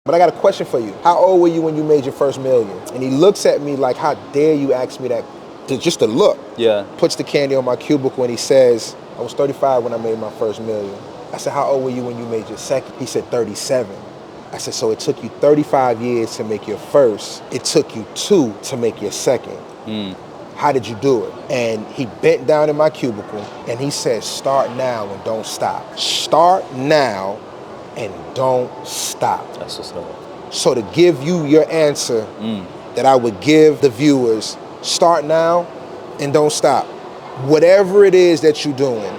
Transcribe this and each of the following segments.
But I got a question for you. How old were you when you made your first million? And he looks at me like, how dare you ask me that? Just to look. Yeah. Puts the candy on my cubicle and he says, I was 35 when I made my first million. I said, how old were you when you made your second? He said, 37. I said, so it took you 35 years to make your first. It took you 2 to make your second. How did you do it? And he bent down in my cubicle and he said, start now and don't stop. Start now and don't stop. That's what's up. So to give you your answer that I would give the viewers, start now and don't stop. Whatever it is that you're doing,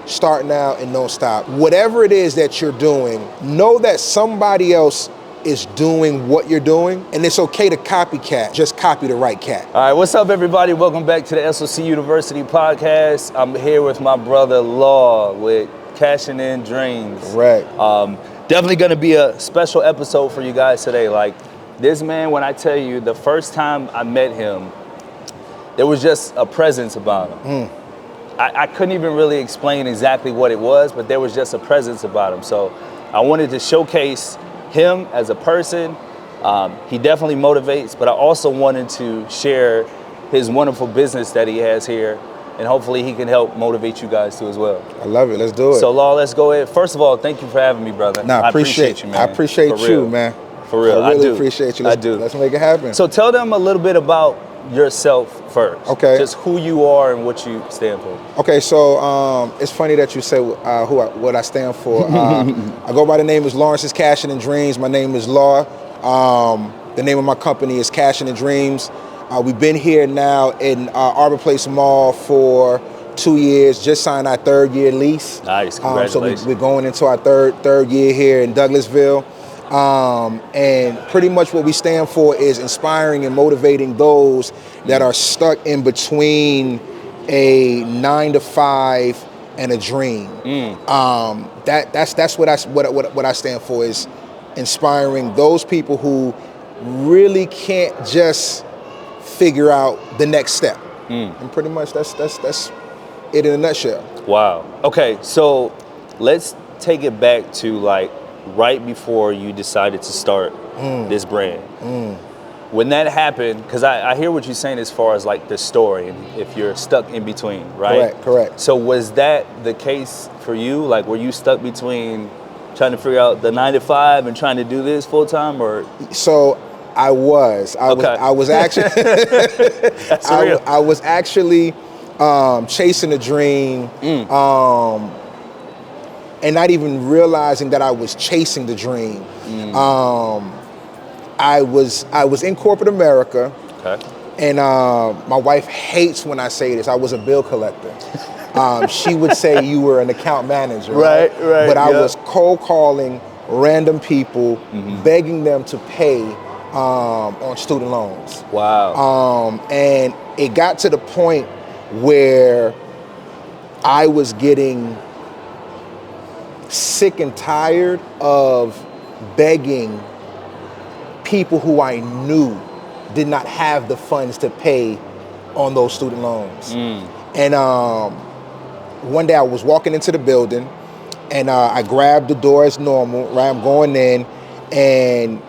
start now and don't stop. Whatever it is that you're doing, know that somebody else is doing what you're doing, and it's okay to copycat. Just copy the right cat. All right, what's up, everybody? Welcome back to the socuniversitypodcast. I'm here with my brother Law with Cashing In Dreams. Right. Definitely gonna be a special episode for you guys today. Like, this man, when I tell you, the first time I met him, there was just a presence about him. I couldn't even really explain exactly what it was, but there was just a presence about him. So I wanted to showcase him as a person. He definitely motivates, but I also wanted to share his wonderful business that he has here, and hopefully he can help motivate you guys too as well. I love it. Let's do it. So Law, let's go ahead. First of all, thank you for having me, brother. Nah, I appreciate you, man. I appreciate you, man. For real, I really do. appreciate you. I do. Let's make it happen. So tell them a little bit about yourself first. Okay. Just who you are and what you stand for. Okay, so it's funny that you say what I stand for. I go by the name is Lawrence's Cashing In Dreams. My name is Law. The name of my company is Cashing In Dreams. We've been here now in Arbor Place Mall for 2 years. Just signed our 3rd year lease. Nice, congratulations. So we're going into our third year here in Douglasville. And pretty much what we stand for is inspiring and motivating those that are stuck in between a 9-to-5 and a dream. That's what I stand for, is inspiring those people who really can't just figure out the next step. And pretty much that's it in a nutshell. Wow. Okay, so let's take it back to like right before you decided to start this brand. When that happened, because I hear what you're saying as far as like the story, and if you're stuck in between, right? Correct. So was that the case for you? Like, were you stuck between trying to figure out the 9-to-5 and trying to do this full time, or? So I was actually That's real. I was actually chasing a dream. And not even realizing that I was chasing the dream. I was in corporate America, and my wife hates when I say this. I was a bill collector. She would say you were an account manager, right? But I was cold calling random people, begging them to pay on student loans. Wow. And it got to the point where I was getting sick and tired of begging people who I knew did not have the funds to pay on those student loans. And one day I was walking into the building, and I grabbed the door as normal, right? I'm going in, and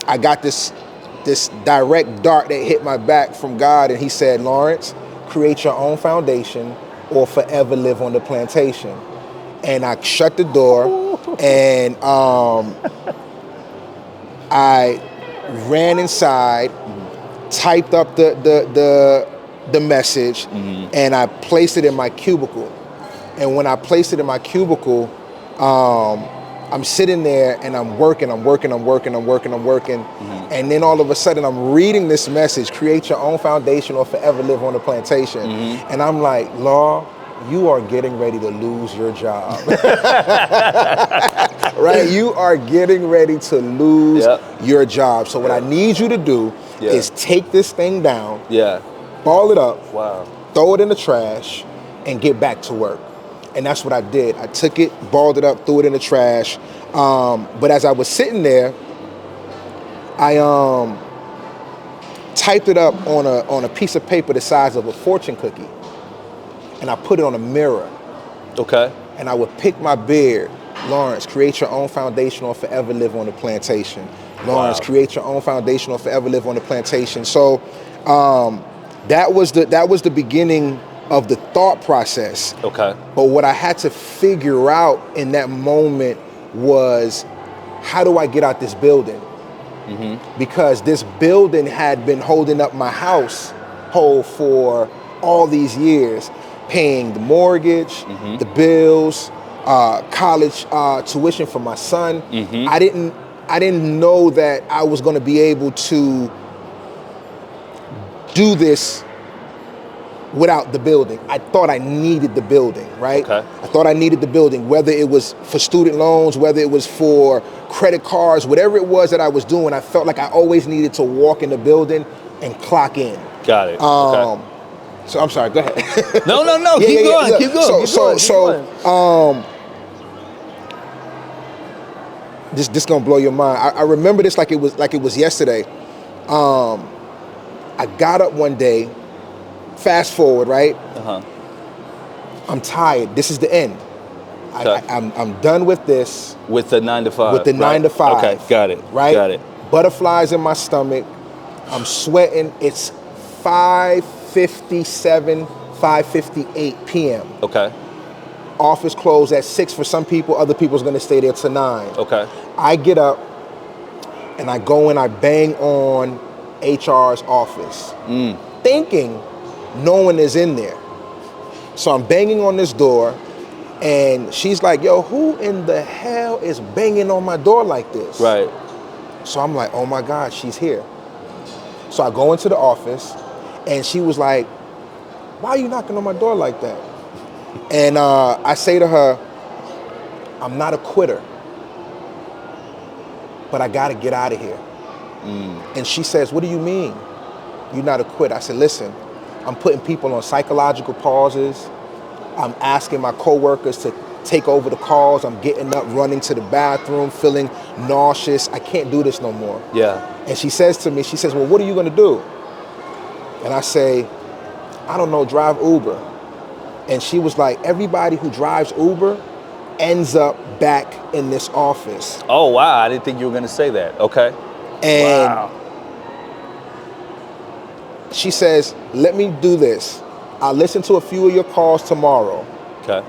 I got this direct dart that hit my back from God, and he said, Lawrence, create your own foundation or forever live on the plantation. And I shut the door, and I ran inside, typed up the message, and I placed it in my cubicle. And when I placed it in my cubicle, I'm sitting there and I'm working. And then all of a sudden I'm reading this message, create your own foundation or forever live on the plantation. And I'm like, Law, you are getting ready to lose your job. Right? You are getting ready to lose your job. So what I need you to do is take this thing down, ball it up, throw it in the trash, and get back to work. And that's what I did. I took it, balled it up, threw it in the trash. But as I was sitting there, I typed it up on a piece of paper the size of a fortune cookie. And I put it on a mirror. Okay. And I would pick my beard Lawrence, create your own foundation or forever live on the plantation. Lawrence, create your own foundation or forever live on the plantation. So that was the beginning of the thought process. Okay. But what I had to figure out in that moment was, how do I get out this building? Because this building had been holding up my household for all these years, paying the mortgage, the bills, college tuition for my son. I didn't know that I was going to be able to do this without the building. I thought I needed the building, right? Okay. I thought I needed the building, whether it was for student loans, whether it was for credit cards, whatever it was that I was doing, I felt like I always needed to walk in the building and clock in. Got it. Okay. So I'm sorry, go ahead. No. Keep going. So, this gonna blow your mind. I remember this like it was yesterday. I got up one day, fast forward, right? I'm tired. This is the end. Okay. I'm done with this. With the 9 to 5. With the 9 to 5. Okay, got it. Right? Got it. Butterflies in my stomach. I'm sweating. It's 5:57, 5:58 p.m. Okay. Office closed at 6 for some people. Other people's gonna stay there till 9. Okay. I get up and I go and I bang on HR's office, thinking no one is in there. So I'm banging on this door, and she's like, yo, who in the hell is banging on my door like this? Right. So I'm like, oh my God, she's here. So I go into the office, and she was like, why are you knocking on my door like that? And I say to her, I'm not a quitter, but I gotta get out of here. And she says, what do you mean you're not a quitter? I said, listen, I'm putting people on psychological pauses. I'm asking my coworkers to take over the calls. I'm getting up, running to the bathroom, feeling nauseous. I can't do this no more. Yeah. And she says to me, well, what are you gonna do? And I say, I don't know, drive Uber. And she was like, everybody who drives Uber ends up back in this office. Oh, wow. I didn't think you were going to say that. Okay. And wow. She says, let me do this. I'll listen to a few of your calls tomorrow. Okay.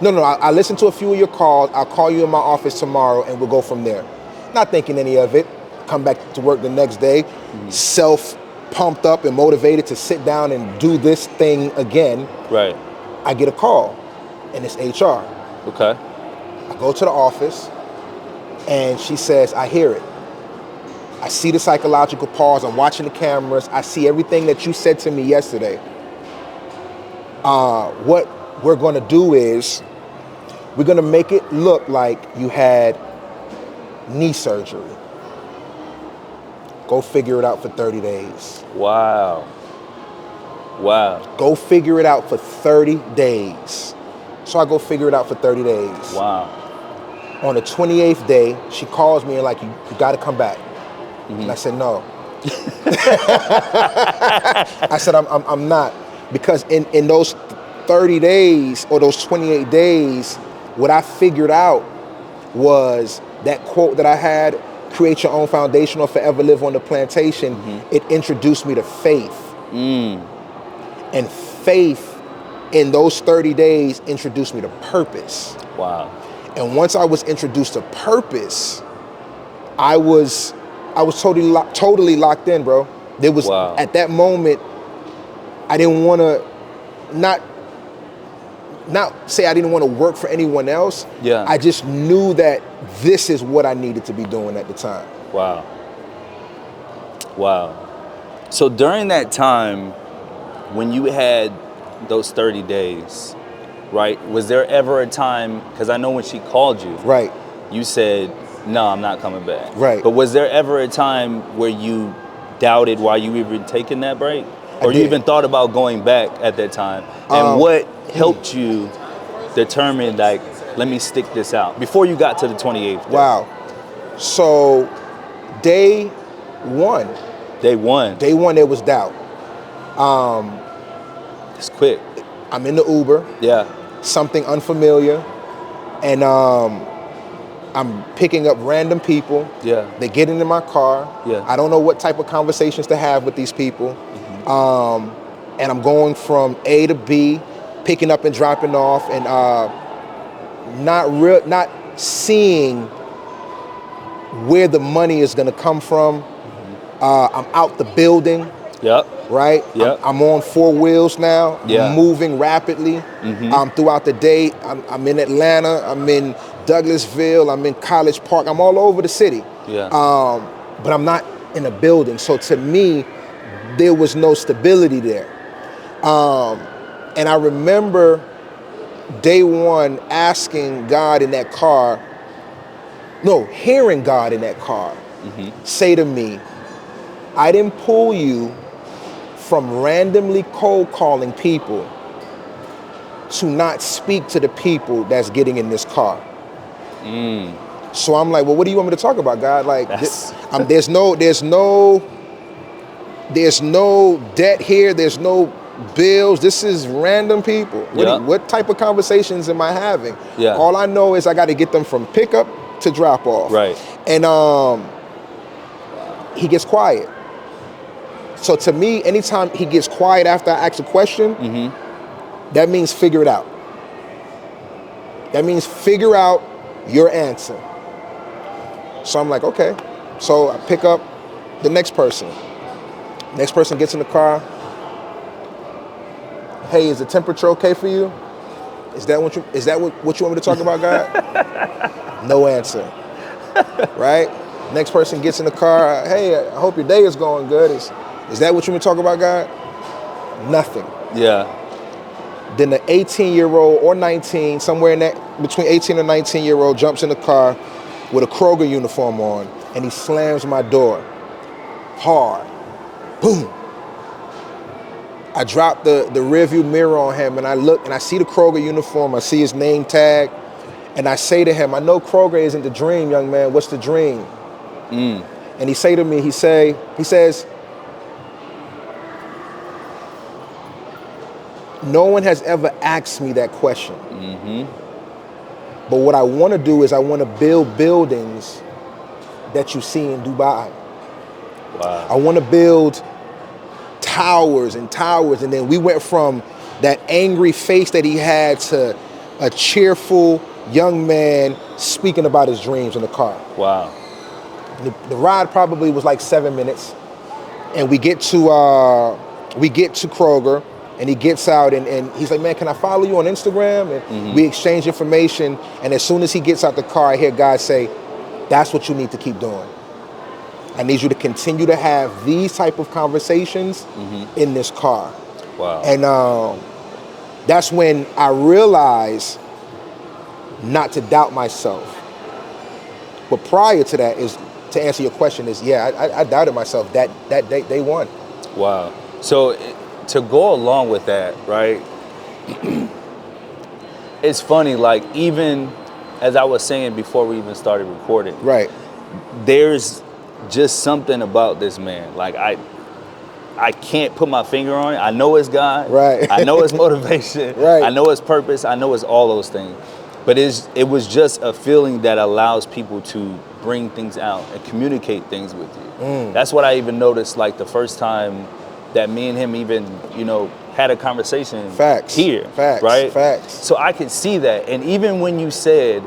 No, I'll listen to a few of your calls. I'll call you in my office tomorrow and we'll go from there. Not thinking any of it. Come back to work the next day, self-pumped up and motivated to sit down and do this thing again. Right. I get a call, and it's HR. Okay. I go to the office, and she says, I hear it. I see the psychological pause. I'm watching the cameras. I see everything that you said to me yesterday. What we're going to do is we're going to make it look like you had knee surgery. Go figure it out for 30 days. Wow. Wow. Go figure it out for 30 days. So I go figure it out for 30 days. Wow. On the 28th day, she calls me and like, you got to come back. And I said, no. I said, I'm not. Because in those 30 days or those 28 days, what I figured out was that quote that I had, create your own foundation or forever live on the plantation. It introduced me to faith. And faith in those 30 introduced introduced me to purpose. Wow. And once I was introduced to purpose, I was totally locked in, bro. There was at that moment, I didn't want to not say I didn't want to work for anyone else. Yeah. I just knew that this is what I needed to be doing at the time. Wow. Wow. So during that time, when you had those 30 days, right, was there ever a time, because I know when she called you, right, you said, no, I'm not coming back. Right. But was there ever a time where you doubted why you even taking that break? Or you even thought about going back at that time? And what helped you determine, like, let me stick this out before you got to the 28th day? Wow. So day one, there was doubt. It's quick. I'm in the Uber. Yeah. Something unfamiliar. And I'm picking up random people. Yeah. They get into my car. Yeah. I don't know what type of conversations to have with these people. And I'm going from A to B, picking up and dropping off, and not seeing where the money is going to come from. I'm out the building. Yep. Right? Yep. I'm on 4 wheels now, Yeah. moving rapidly. Throughout the day, I'm in Atlanta, I'm in Douglasville, I'm in College Park, I'm all over the city. Yeah. But I'm not in a building. So to me, there was no stability there. And I remember day one asking God in that car, hearing God in that car say to me, I didn't pull you from randomly cold calling people to not speak to the people that's getting in this car. So I'm like, well, what do you want me to talk about, God? Like, there's no debt here. There's no bills. This is random people. What type of conversations am I having? Yeah. All I know is I got to get them from pickup to drop off. Right. And he gets quiet. So to me, anytime he gets quiet after I ask a question, that means figure it out. That means figure out your answer. So I'm like, okay. So I pick up the next person. Next person gets in the car. Hey, is the temperature okay for you? Is that what you want me to talk about, God? No answer. Right? Next person gets in the car. Hey, I hope your day is going good. Is that what you want to talk about, God? Nothing. Yeah. Then the 18-year-old or 19, somewhere in that, between 18 and 19-year-old jumps in the car with a Kroger uniform on, and he slams my door hard. Boom. I drop the rearview mirror on him, and I look and I see the Kroger uniform. I see his name tag, and I say to him, I know Kroger isn't the dream, young man. What's the dream? And he say to me, he says, no one has ever asked me that question. But what I want to do is I want to build buildings that you see in Dubai. Wow. I want to build towers and towers. And then we went from that angry face that he had to a cheerful young man speaking about his dreams in the car. Wow. The ride probably was like 7 minutes. And we get to Kroger, and he gets out and he's like, man, can I follow you on Instagram? And we exchange information. And as soon as he gets out the car, I hear God say, that's what you need to keep doing. I need you to continue to have these type of conversations in this car. Wow. And that's when I realized not to doubt myself. But prior to that, is to answer your question, is I doubted myself that day one. Wow. So to go along with that, right? It's funny, like even as I was saying before we even started recording, right? There's just something about this man. Like I can't put my finger on it. I know it's God. Right. I know it's motivation. Right. I know it's purpose. I know it's all those things. But it was just a feeling that allows people to bring things out and communicate things with you. That's what I even noticed, like the first time that me and him even, had a conversation. Facts. Here. Facts. Right? Facts. So I could see that. And even when you said,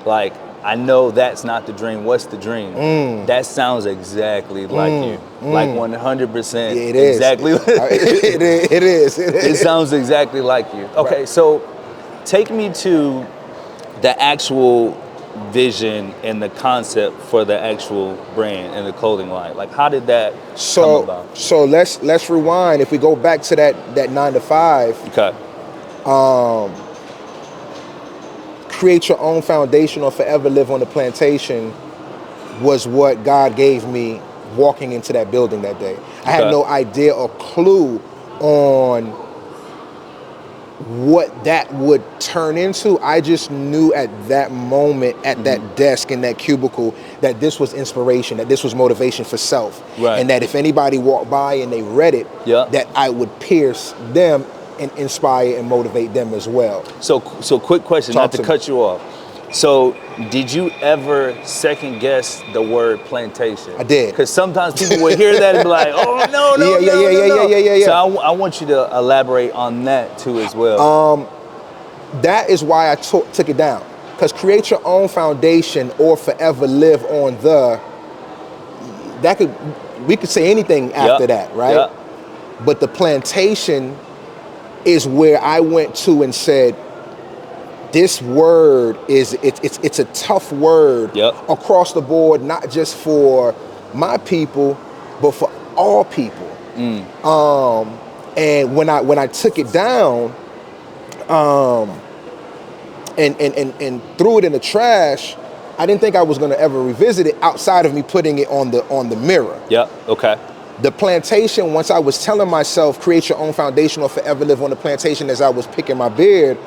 like, I know that's not the dream, what's the dream? That sounds exactly like you. Like 100%. It is. Exactly. It is. It sounds exactly like you. Okay, right. So take me to the actual vision and the concept for the actual brand and the clothing line. Like, how did that come about? So let's rewind. If we go back to that 9 to 5. Okay. Create your own foundation or forever live on the plantation was what God gave me walking into that building that day. I had no idea or clue on what that would turn into. I just knew at that moment, at that desk in that cubicle, that this was inspiration, that this was motivation for self. Right. And that if anybody walked by and they read it, that I would pierce them and inspire and motivate them as well. So quick question, not to cut you off. So Did you ever second guess the word plantation? I did. Because sometimes people would hear that and be like, "Oh no, no, Yeah. So I want you to elaborate on that too as well. That is why I took it down. Because create your own foundation or forever live on we could say anything after that, right? Yep. But the plantation is where I went to and said, this word it's a tough word across the board, not just for my people, but for all people. And when I took it down, and threw it in the trash, I didn't think I was gonna ever revisit it outside of me putting it on the mirror. Yep. Okay. The plantation, once I was telling myself, create your own foundation or forever live on the plantation as I was picking my beard,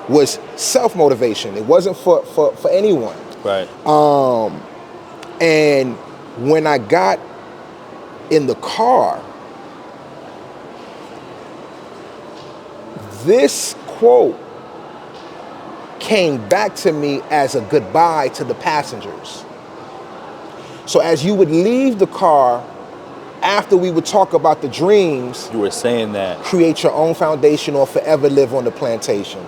was self-motivation. It wasn't for anyone. Right. And when I got in the car, this quote came back to me as a goodbye to the passengers. So as you would leave the car, after we would talk about the dreams, you were saying that. Create your own foundation or forever live on the plantation.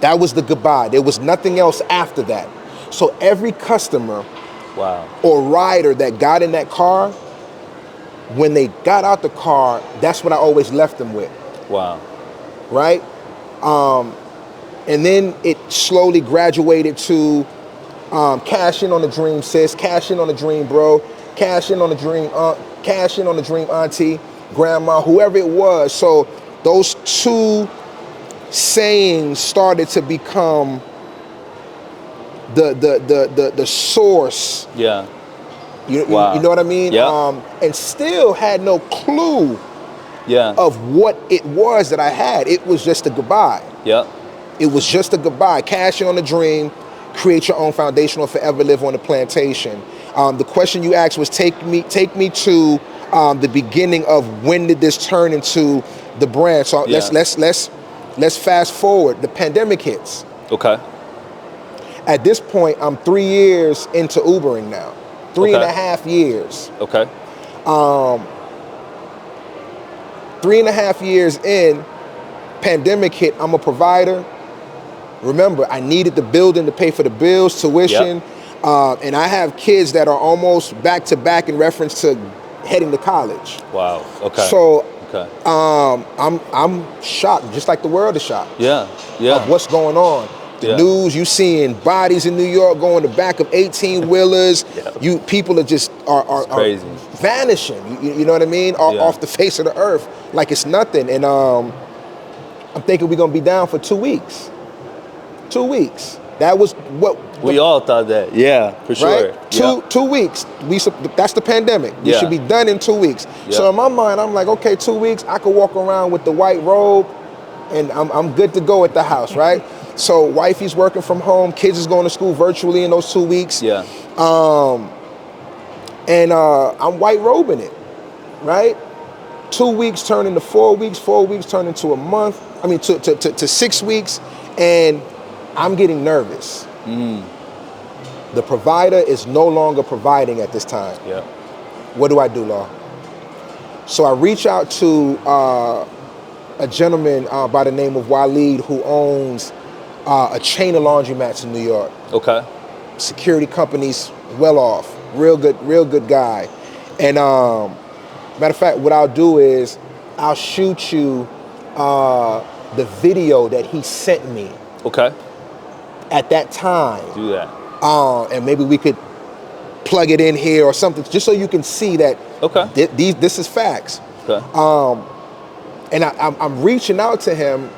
That was the goodbye. There was nothing else after that. So every customer or rider that got in that car, when they got out the car, that's what I always left them with. Wow. Right? And then it slowly graduated to cash in on the dream, sis, cash in on the dream, bro, cash in on the dream, cash in on the dream, auntie, grandma, whoever it was. So those two sayings started to become the source. Yeah. You know what I mean? Yeah. And still had no clue of what it was that I had. It was just a goodbye. Yeah. It was just a goodbye. Cash in on the dream, create your own foundation or forever live on the plantation. The question you asked was take me to the beginning of when did this turn into the brand. So let's fast forward. The pandemic hits. Okay. At this point, I'm 3 years into Ubering now. 3.5 years. Okay. 3.5 years in, pandemic hit. I'm a provider. Remember, I needed the building to pay for the bills, tuition, and I have kids that are almost back to back in reference to heading to college. Wow. Okay. So, I'm shocked, just like the world is shocked. Yeah. Of what's going on. The news, you seeing bodies in New York going the back of 18-wheelers. You people are just are vanishing. You know what I mean? Off the face of the earth, like it's nothing. And I'm thinking we're gonna be down for 2 weeks. 2 weeks. That was what we all thought that. Yeah, for sure. Right? 2 weeks. That's the pandemic. We should be done in 2 weeks. So in my mind, I'm like, okay, 2 weeks. I could walk around with the white robe, and I'm good to go at the house, right? So wifey's working from home. Kids is going to school virtually in those 2 weeks. Yeah. I'm white robing it, right? 2 weeks turn into 4 weeks. 4 weeks turn into a month. I mean, to 6 weeks, and I'm getting nervous. The provider is no longer providing at this time. Yeah. What do I do, Law? So I reach out to a gentleman by the name of Waleed who owns a chain of laundromats in New York. Okay. Security companies, well off, real good guy. And matter of fact, what I'll do is I'll shoot you the video that he sent me. Okay. At that time. Do that. And maybe we could plug it in here or something, just so you can see that. Okay. This is facts. Okay. And I'm reaching out to him.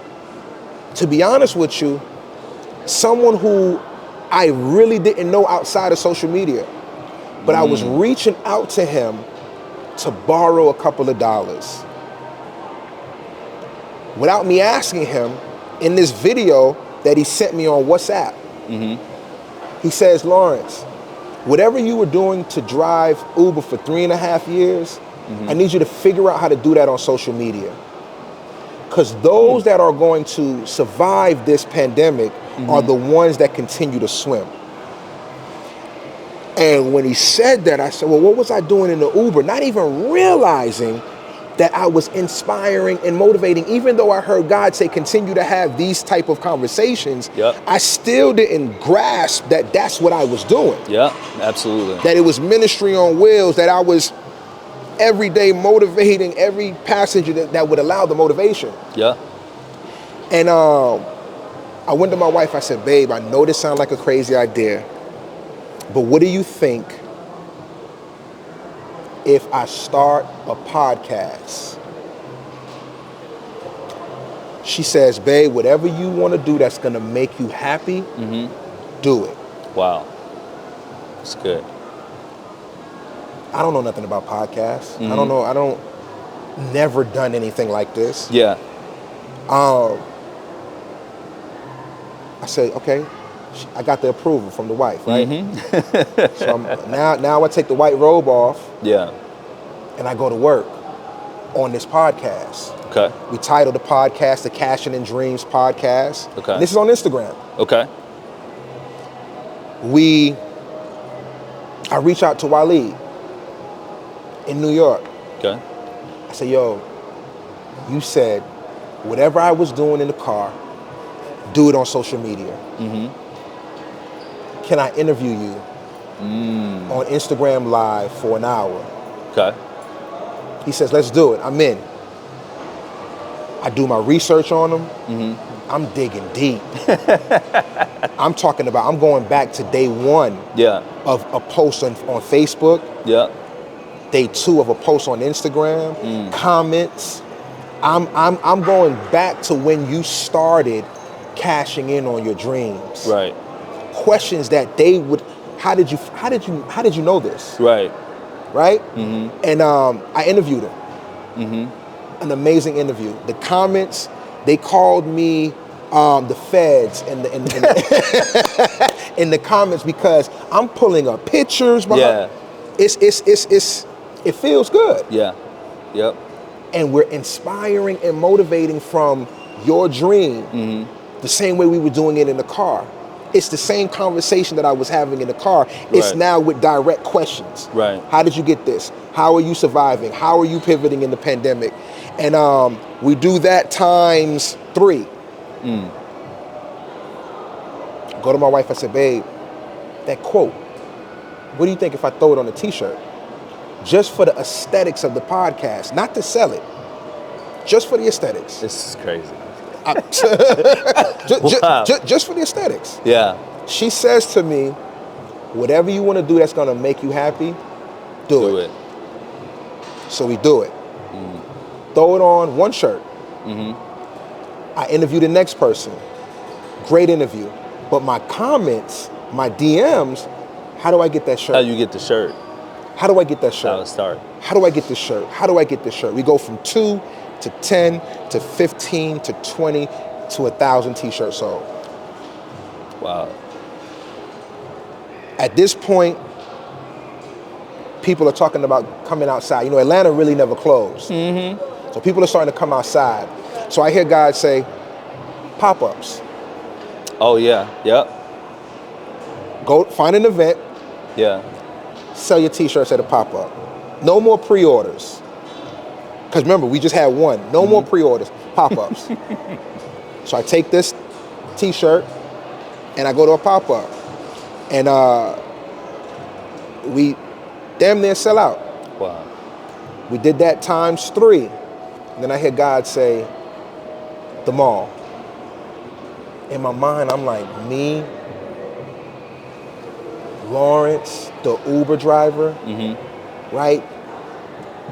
To be honest with you, someone who I really didn't know outside of social media, but I was reaching out to him to borrow a couple of dollars. Without me asking him, in this video that he sent me on WhatsApp, he says, Lawrence, whatever you were doing to drive Uber for 3.5 years, I need you to figure out how to do that on social media. Because those that are going to survive this pandemic are the ones that continue to swim. And when he said that, I said, well, what was I doing in the Uber? Not even realizing that I was inspiring and motivating. Even though I heard God say, continue to have these type of conversations, Yep. I still didn't grasp that that's what I was doing. Yeah, absolutely. That it was ministry on wheels, that I was every day motivating every passenger that would allow the motivation. Yeah. And I went to my wife, I said, babe, I know this sounds like a crazy idea, but what do you think if I start a podcast? She says, babe, whatever you want to do that's going to make you happy, do it. Wow. That's good. I don't know nothing about podcasts. I don't, never done anything like this. Yeah. I said, okay, I got the approval from the wife, right? So now I take the white robe off. Yeah. And I go to work on this podcast. Okay. We titled the podcast the Cashing in Dreams Podcast. Okay. And this is on Instagram. Okay. I reach out to Waleed in New York. Okay. I say, yo, you said whatever I was doing in the car, do it on social media. Can I interview you on Instagram Live for an hour? Okay. He says, let's do it. I'm in. I do my research on him. I'm digging deep. I'm going back to day one of a post on Facebook. Yeah. Day two of a post on Instagram. Comments. I'm going back to when you started cashing in on your dreams. Right. Questions that they would, how did you know this? Right. Right? And I interviewed him. An amazing interview. The comments, they called me the feds in the comments because I'm pulling up pictures behind. It feels good. Yeah. Yep. And we're inspiring and motivating from your dream the same way we were doing it in the car. It's the same conversation that I was having in the car. It's now with direct questions. Right. How did you get this? How are you surviving? How are you pivoting in the pandemic? And we do that times 3. Go to my wife, I said, babe, that quote, what do you think if I throw it on a t-shirt? Just for the aesthetics of the podcast, not to sell it, just for the aesthetics. This is crazy. Just for the aesthetics. Yeah. She says to me, whatever you want to do that's going to make you happy, do it. So we do it. Throw it on one shirt. I interview the next person. Great interview. But my comments, my DMs, how do I get that shirt? How you get the shirt? How do I get that shirt? How it start? How do I get this shirt? How do I get this shirt? We go from 2 to 10 to 15 to 20 to 1,000 t-shirts sold. Wow. At this point, people are talking about coming outside. You know, Atlanta really never closed. So people are starting to come outside. So I hear God say, pop-ups. Oh, yeah. Yep. Go find an event. Yeah. Sell your t-shirts at a pop-up. No more pre-orders. Because remember, we just had one. No more pre-orders, pop-ups. So I take this t-shirt and I go to a pop-up. And we damn near sell out. Wow. We did that times 3. And then I hear God say, the mall. In my mind, I'm like, me, Lawrence, the Uber driver, right?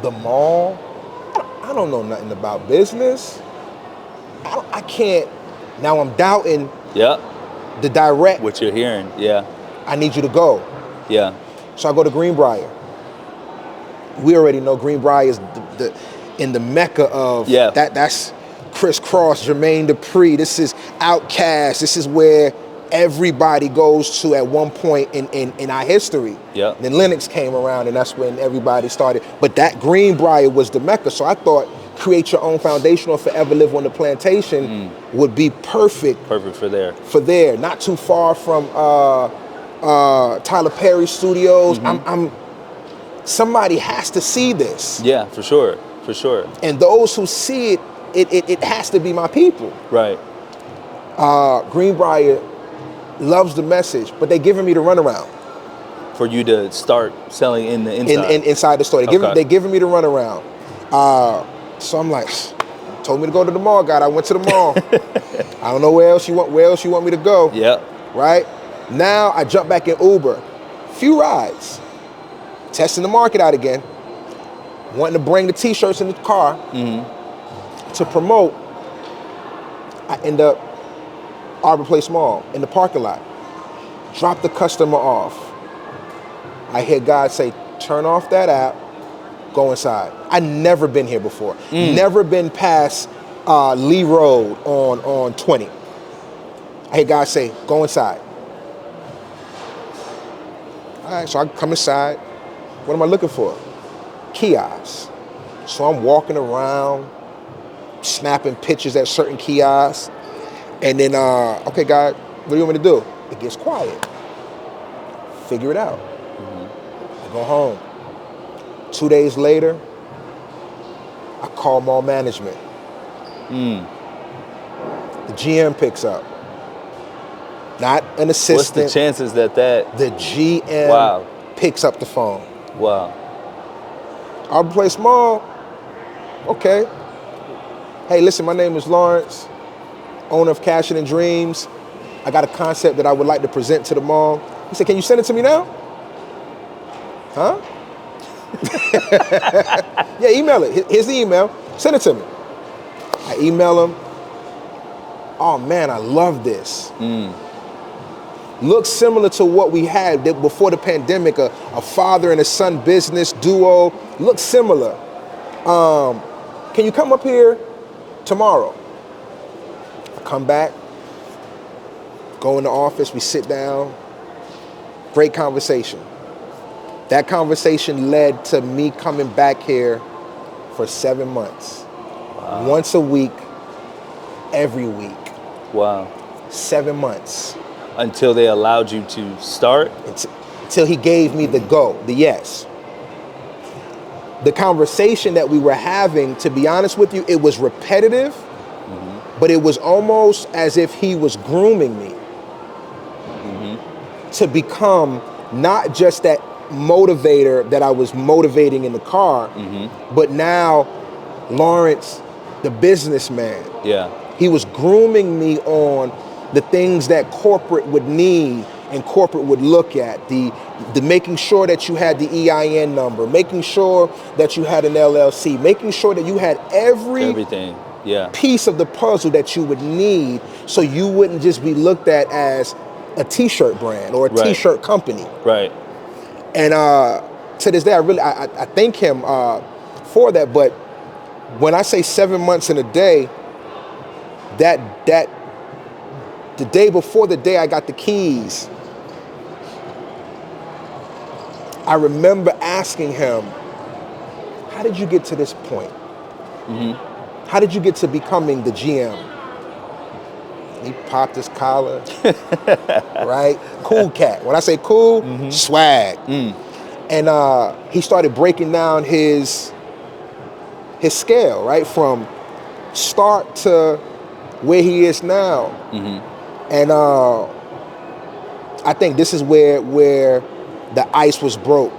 The mall. I don't know nothing about business. I can't. Now I'm doubting the direct. What you're hearing, yeah. I need you to go. Yeah. So I go to Greenbrier. We already know Greenbrier is in the mecca of that's Criss Cross, Jermaine Dupri. This is Outkast. This is where everybody goes to at one point in our history. Yeah. Then Lennox came around, and that's when everybody started. But that Greenbrier was the mecca. So I thought create your own foundation or forever live on the plantation would be perfect. Perfect for there. For there, not too far from Tyler Perry Studios. Somebody has to see this. Yeah, for sure. And those who see it has to be my people. Right. Greenbrier loves the message, but they're giving me the runaround. For you to start selling in the inside? Inside the store. They're giving me the runaround. So I'm like, told me to go to the mall, God. I went to the mall. I don't know where else you want me to go. Yeah. Right? Now I jump back in Uber. Few rides. Testing the market out again. Wanting to bring the t-shirts in the car to promote. I end up Arbor Place Mall in the parking lot. Drop the customer off. I hear God say, turn off that app, go inside. I never been here before. Never been past Lee Road on 20. I hear God say, go inside. All right, so I come inside. What am I looking for? Kiosks. So I'm walking around, snapping pictures at certain kiosks. And then, okay, God, what do you want me to do? It gets quiet. Figure it out. I go home. 2 days later, I call mall management. The GM picks up. Not an assistant. What's the chances that the GM picks up the phone? Wow. Arbor Place Mall. Okay. Hey, listen, my name is Lawrence, owner of Cashin' and Dreams. I got a concept that I would like to present to the mall. He said, can you send it to me now? Huh? Yeah, email it. Here's the email. Send it to me. I email him. Oh man, I love this. Looks similar to what we had before the pandemic, a father and a son business duo. Looks similar. Can you come up here tomorrow? I come back, go in the office, we sit down. Great conversation. That conversation led to me coming back here for 7 months. Wow. Once a week, every week. Wow. 7 months. Until they allowed you to start? Until he gave me the go, the yes. The conversation that we were having, to be honest with you, it was repetitive, but it was almost as if he was grooming me to become not just that motivator that I was motivating in the car, but now Lawrence, the businessman. Yeah. He was grooming me on the things that corporate would need and corporate would look at, the making sure that you had the EIN number, making sure that you had an LLC, making sure that you had everything, piece of the puzzle that you would need, so you wouldn't just be looked at as a t-shirt brand or a t-shirt company. Right. And to this day, I thank him for that. But when I say 7 months in a day, that the day before the day I got the keys, I remember asking him, how did you get to this point? How did you get to becoming the GM? He popped his collar, right? Cool cat. When I say cool, swag. And he started breaking down his scale, right? From start to where he is now. And I think this is where the ice was broke.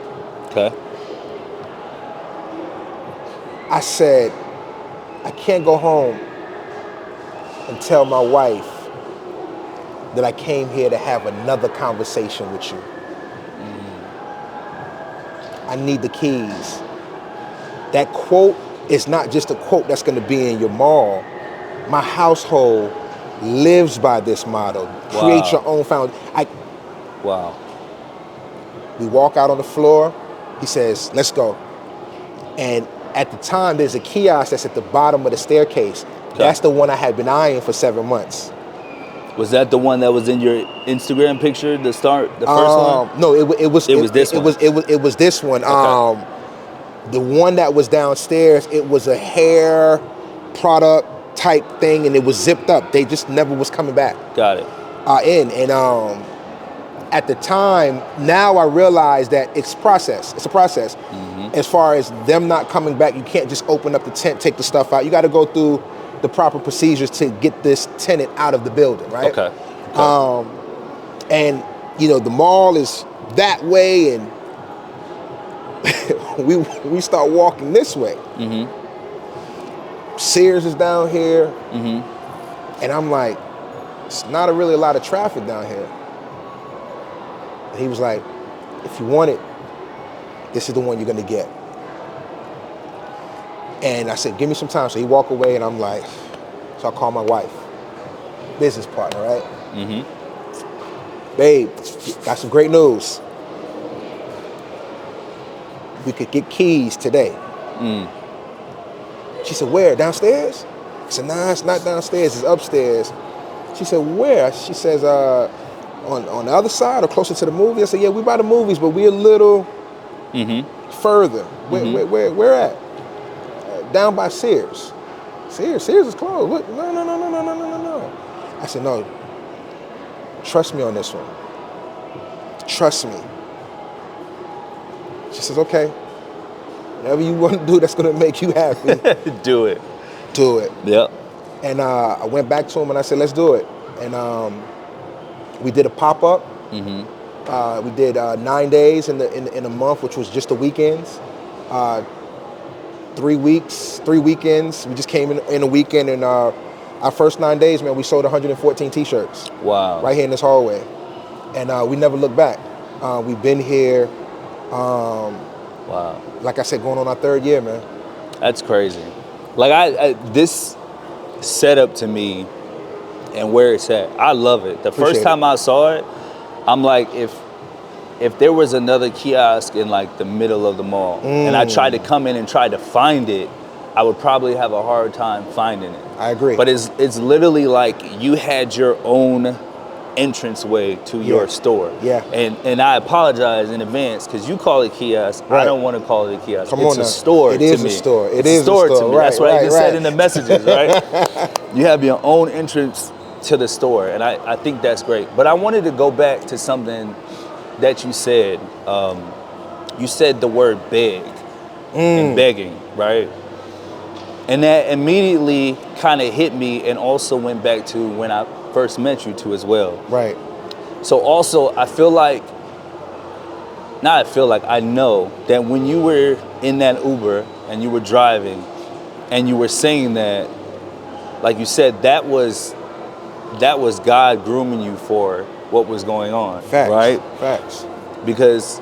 Okay. I said, I can't go home and tell my wife that I came here to have another conversation with you. I need the keys. That quote is not just a quote that's going to be in your mall. My household lives by this motto. Wow. Create your own foundation. Wow. We walk out on the floor. He says, let's go. And at the time, there's a kiosk that's at the bottom of the staircase. Okay. That's the one I had been eyeing for 7 months. Was that the one that was in your Instagram picture, the first one? No, it was this one. It was this one. Okay. The one that was downstairs, it was a hair product type thing, and it was zipped up. They just never was coming back. Got it. And at the time, now I realize that it's process. It's a process. As far as them not coming back, you can't just open up the tent, take the stuff out. You got to go through the proper procedures to get this tenant out of the building, right? Okay. And you know, the mall is that way, and we start walking this way. Sears is down here, and I'm like, it's not really a lot of traffic down here. And he was like, if you want it, this is the one you're gonna get. And I said, give me some time. So he walked away, and I'm like, so I call my wife, business partner, right? Babe, got some great news. We could get keys today. She said, where, downstairs? I said, nah, it's not downstairs, it's upstairs. She said, where? She says, on the other side or closer to the movie? I said, yeah, we by the movies, but we a little further. Where at? Down by Sears. Sears is closed. What? No. I said, no, trust me on this one. Trust me. She says, okay. Whatever you want to do that's going to make you happy. Do it. Do it. Yep. And I went back to him and I said, let's do it. And we did a pop-up. We did 9 days in a month, which was just the weekends. 3 weeks, 3 weekends. We just came in a weekend, and our first 9 days, man, we sold 114 T-shirts. Wow. Right here in this hallway. And we never looked back. We've been here, wow. Like I said, going on our 3rd year, man. That's crazy. Like I this setup to me and where it's at, I love it. The first time I saw it, I'm like, if there was another kiosk in like the middle of the mall and I tried to come in and try to find it, I would probably have a hard time finding it. I agree. But it's literally like you had your own entranceway to your store. Yeah. And I apologize in advance because you call it kiosk. Right. I don't want to call it a kiosk. Come it's on a now. store It to is me. a store. It's a store to me. Right, That's what I just right. said in the messages, right? You have your own entrance to the store, and I think that's great. But I wanted to go back to something that you said. You said the word beg and begging, right? And that immediately kind of hit me and also went back to when I first met you too as well. Right. So also, I know that when you were in that Uber and you were driving and you were saying that, like you said, that was God grooming you for what was going on. Facts. Right? Facts. Because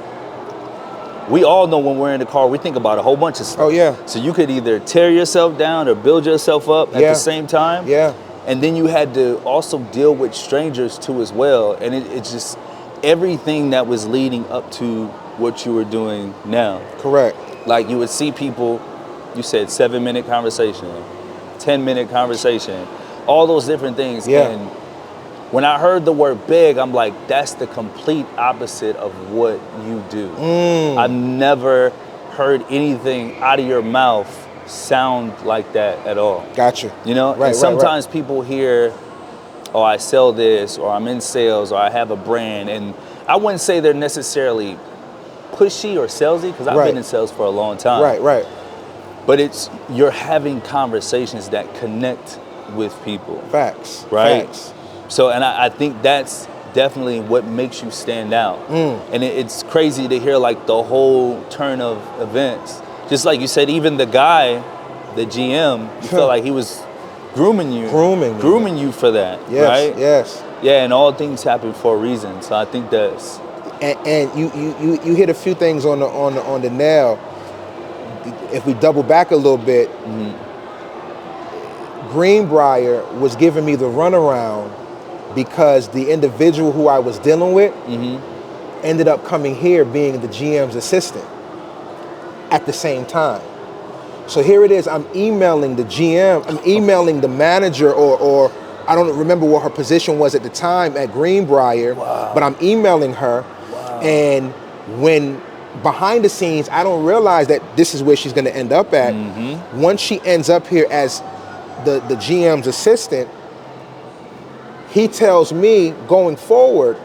we all know when we're in the car, we think about a whole bunch of stuff. Oh, yeah. So you could either tear yourself down or build yourself up at the same time. Yeah. And then you had to also deal with strangers too as well. And it's just everything that was leading up to what you were doing now. Correct. Like you would see people, you said 7-minute conversation, 10-minute conversation, all those different things. Yeah. And when I heard the word beg, I'm like, that's the complete opposite of what you do. I've never heard anything out of your mouth sound like that at all. Gotcha. You know? Right, and sometimes people hear, oh, I sell this, or I'm in sales, or I have a brand. And I wouldn't say they're necessarily pushy or salesy, because I've been in sales for a long time. Right. But it's, you're having conversations that connect with people. Facts. Right? Facts. So, and I think that's definitely what makes you stand out. And it's crazy to hear like the whole turn of events. Just like you said, even the guy, the GM, you felt like he was grooming you for that, Yes, right? Yes. Yeah, and all things happen for a reason. So I think that's And you hit a few things on the nail. If we double back a little bit, Greenbrier was giving me the runaround because the individual who I was dealing with ended up coming here being the GM's assistant at the same time. So here it is, I'm emailing the GM, I'm emailing the manager or I don't remember what her position was at the time at Greenbrier, but I'm emailing her. And when behind the scenes, I don't realize that this is where she's gonna end up at. Once she ends up here as the GM's assistant, he tells me going forward,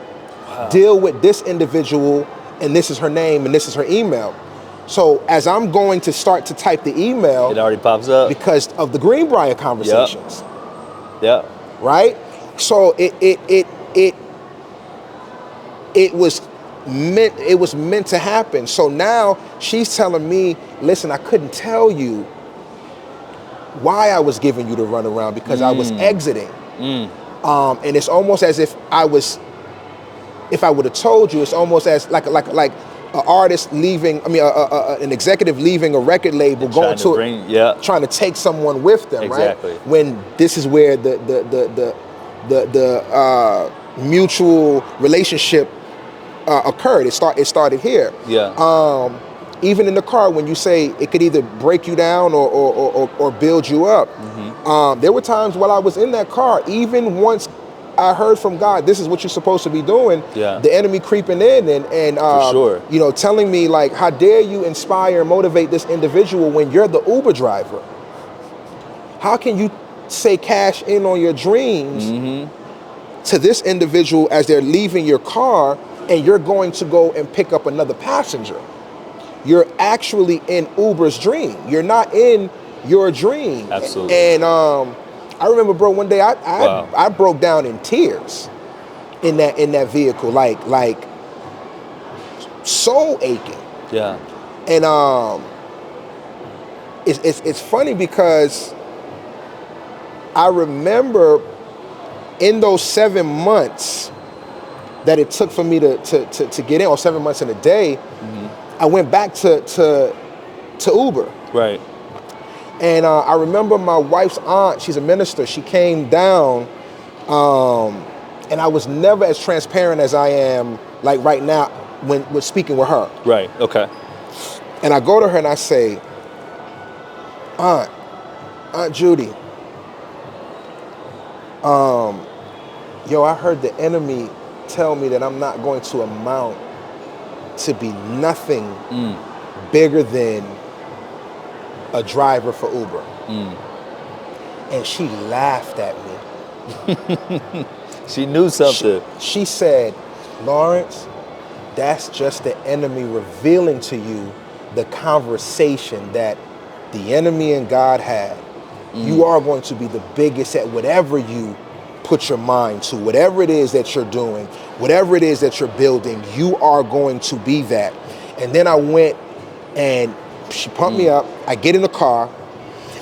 deal with this individual, and this is her name, and this is her email. So as I'm going to start to type the email, It already pops up. because of the Greenbrier conversations. Yep. Right? So it was meant to happen. So now she's telling me, listen, I couldn't tell you why I was giving you the runaround because I was exiting. And it's almost as if I would have told you, it's almost as like an artist leaving, an executive leaving a record label, going trying to take someone with them, exactly. right? When this is where the mutual relationship occurred. It started here. Yeah. Even in the car, when you say it could either break you down or build you up. There were times while I was in that car, even once I heard from God, this is what you're supposed to be doing. Yeah. The enemy creeping in and For sure. Telling me like, how dare you inspire and motivate this individual when you're the Uber driver? How can you say cash in on your dreams to this individual as they're leaving your car, and you're going to go and pick up another passenger? You're actually in Uber's dream. You're not in your dream. Absolutely. And I remember, bro, one day I broke down in tears in that vehicle, like soul aching. Yeah. And it's funny because I remember in those 7 months that it took for me to get in, or 7 months in a day, I went back to Uber. Right. And I remember my wife's aunt, she's a minister, she came down, and I was never as transparent as I am like right now when we're speaking with her. Right, okay. And I go to her and I say, Aunt Judy, I heard the enemy tell me that I'm not going to amount to be nothing bigger than a driver for Uber. And she laughed at me. She knew something. She said, Lawrence, that's just the enemy revealing to you the conversation that the enemy and God had. You are going to be the biggest at whatever you put your mind to, whatever it is that you're doing, whatever it is that you're building, you are going to be that. And then I went and she pumped me up. I get in the car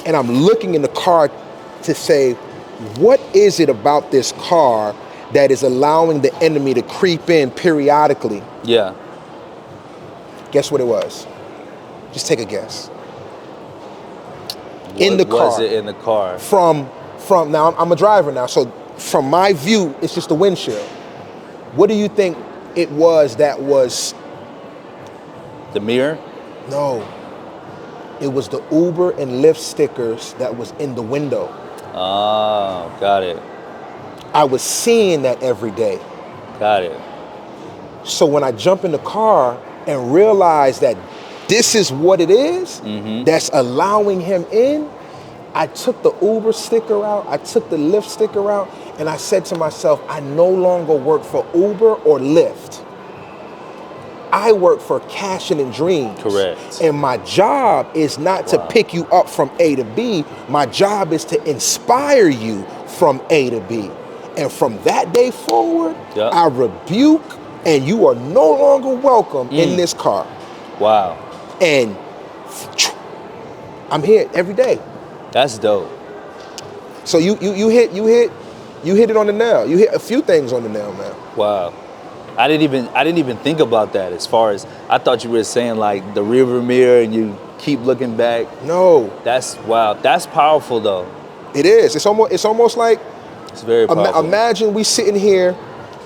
and I'm looking in the car to say, what is it about this car that is allowing the enemy to creep in periodically? Yeah. Guess what it was? Just take a guess. What in the car. was it in the car? From now, I'm a driver now, so from my view, it's just the windshield. What do you think it was that was? The mirror? No. It was the Uber and Lyft stickers that was in the window. Oh, got it. I was seeing that every day. Got it. So when I jump in the car and realize that this is what it is that's allowing him in, I took the Uber sticker out, I took the Lyft sticker out, and I said to myself, I no longer work for Uber or Lyft. I work for Cashin' and Dreams. Correct. And my job is not to pick you up from A to B. My job is to inspire you from A to B. And from that day forward, I rebuke, and you are no longer welcome in this car. Wow. And I'm here every day. That's dope. So you hit it on the nail. You hit a few things on the nail, man. Wow. I didn't even think about that. As far as I thought you were saying like the rearview mirror and you keep looking back. No. That's wow. That's powerful though. It is. It's almost like it's very powerful. Imagine we sitting here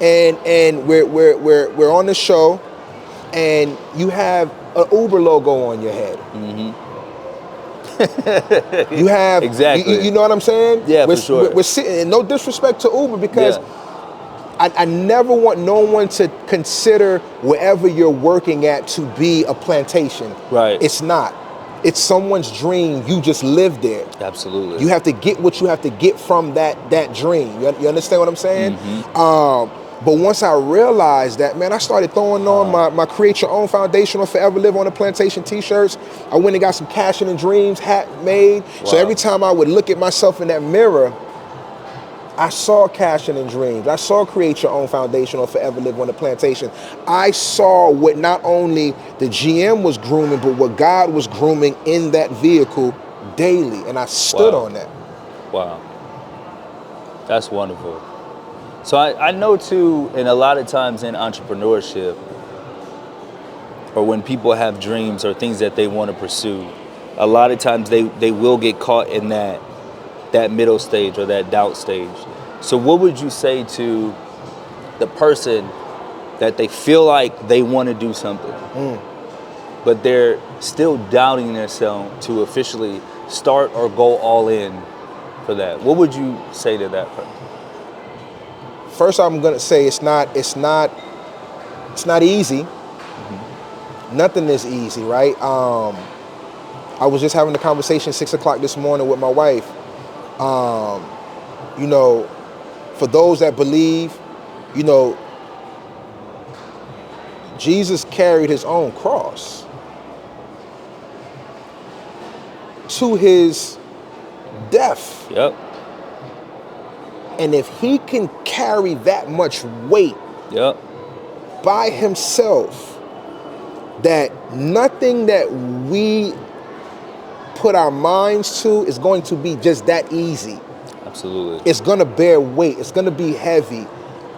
and we're on the show and you have an Uber logo on your head. You have exactly. You know what I'm saying? Yeah, for sure. We're sitting, and no disrespect to Uber because I never want no one to consider wherever you're working at to be a plantation. Right. It's not. It's someone's dream. You just live there. Absolutely. You have to get what you have to get from that dream. You understand what I'm saying? But once I realized that, man, I started throwing on my Create Your Own Foundation or Forever Live on a Plantation t-shirts. I went and got some Cashin' and Dreams hat made. Wow. So every time I would look at myself in that mirror, I saw Cashin' and Dreams. I saw Create Your Own Foundation or Forever Live on a Plantation. I saw what not only the GM was grooming, but what God was grooming in that vehicle daily. And I stood on that. Wow. That's wonderful. So I know too, and a lot of times in entrepreneurship, or when people have dreams or things that they want to pursue, a lot of times they will get caught in that middle stage or that doubt stage. So what would you say to the person that they feel like they want to do something, but they're still doubting themselves to officially start or go all in for that? What would you say to that person? First, I'm gonna say it's not easy. Nothing is easy, right? I was just having a conversation 6 o'clock this morning with my wife. You know, for those that believe, you know, Jesus carried his own cross to his death. Yep. And if he can carry that much weight by himself, that nothing that we put our minds to is going to be just that easy. Absolutely. It's going to bear weight. It's going to be heavy.